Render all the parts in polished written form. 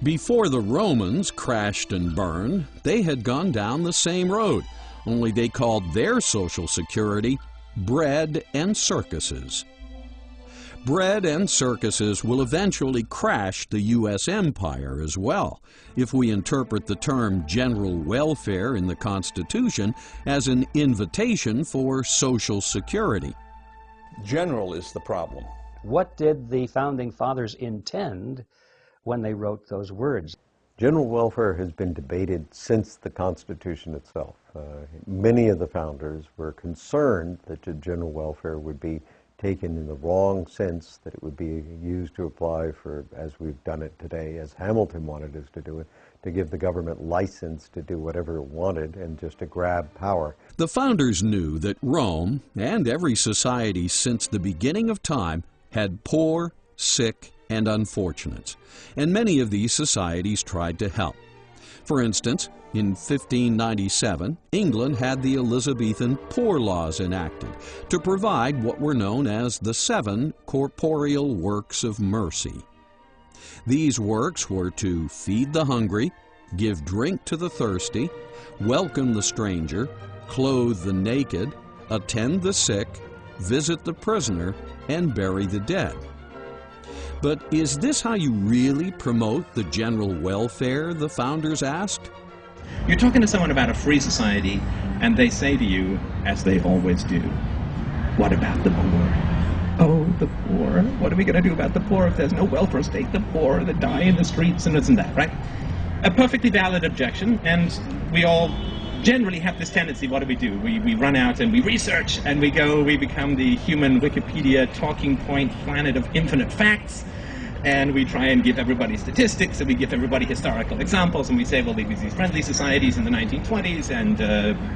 Before the Romans crashed and burned, they had gone down the same road, only they called their social security bread and circuses. Bread and circuses will eventually crash the U.S. empire as well, if we interpret the term general welfare in the Constitution as an invitation for social security. General is the problem. What did the Founding Fathers intend when they wrote those words? General welfare has been debated since the Constitution itself. Many of the founders were concerned that the general welfare would be taken in the wrong sense, that it would be used to apply for, as we've done it today, as Hamilton wanted us to do it, to give the government license to do whatever it wanted and just to grab power. The founders knew that Rome, and every society since the beginning of time, had poor, sick, and unfortunates, and many of these societies tried to help. For instance, in 1597, England had the Elizabethan Poor Laws enacted to provide what were known as the 7 corporeal works of mercy. These works were to feed the hungry, give drink to the thirsty, welcome the stranger, clothe the naked, attend the sick, visit the prisoner, and bury the dead. But is this how you really promote the general welfare, the founders asked? You're talking to someone about a free society, and they say to you, as they always do, what about the poor? Oh, the poor. What are we going to do about the poor if there's no welfare state? The poor that die in the streets and this and that, right? A perfectly valid objection, and we all generally have this tendency. What do? We run out and we research, and we become the human Wikipedia talking point planet of infinite facts, and we try and give everybody statistics, and we give everybody historical examples, and we say, well, there were these friendly societies in the 1920s, and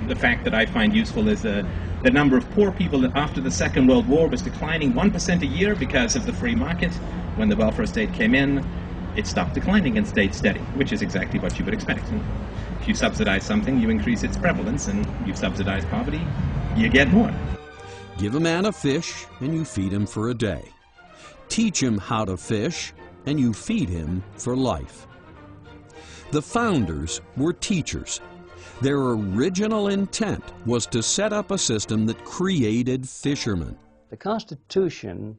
the fact that I find useful is the number of poor people that after the Second World War was declining 1% a year because of the free market. When the welfare state came in, it stopped declining and stayed steady, which is exactly what you would expect. And if you subsidize something, you increase its prevalence, and you subsidize poverty, you get more. Give a man a fish, and you feed him for a day. Teach him how to fish, and you feed him for life. The founders were teachers. Their original intent was to set up a system that created fishermen. The Constitution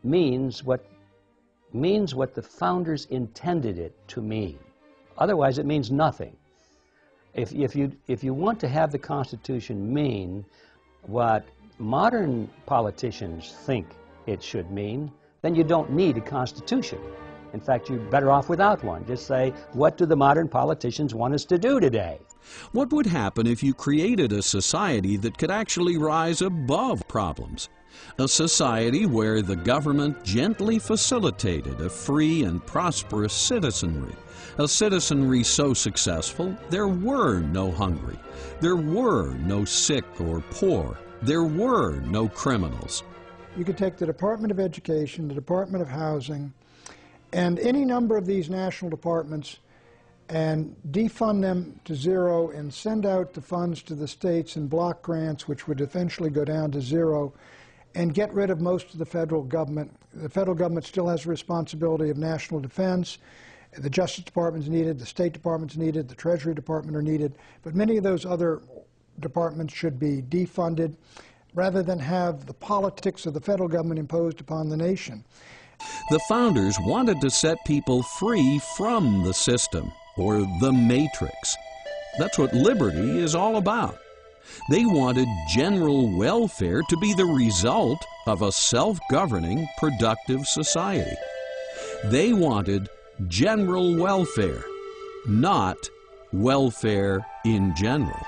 means what the founders intended it to mean. Otherwise, it means nothing. If you want to have the Constitution mean what modern politicians think it should mean, then you don't need a Constitution. In fact, you're better off without one. Just say, what do the modern politicians want us to do today? What would happen if you created a society that could actually rise above problems? A society where the government gently facilitated a free and prosperous citizenry. A citizenry so successful there were no hungry. There were no sick or poor. There were no criminals. You could take the Department of Education, the Department of Housing, and any number of these national departments and defund them to zero and send out the funds to the states in block grants, which would eventually go down to zero, and get rid of most of the federal government. The federal government still has a responsibility of national defense. The Justice Department is needed, the State Department is needed, the Treasury Department are needed, but many of those other departments should be defunded rather than have the politics of the federal government imposed upon the nation. The founders wanted to set people free from the system, or the matrix. That's what liberty is all about. They wanted general welfare to be the result of a self-governing, productive society. They wanted general welfare, not welfare in general.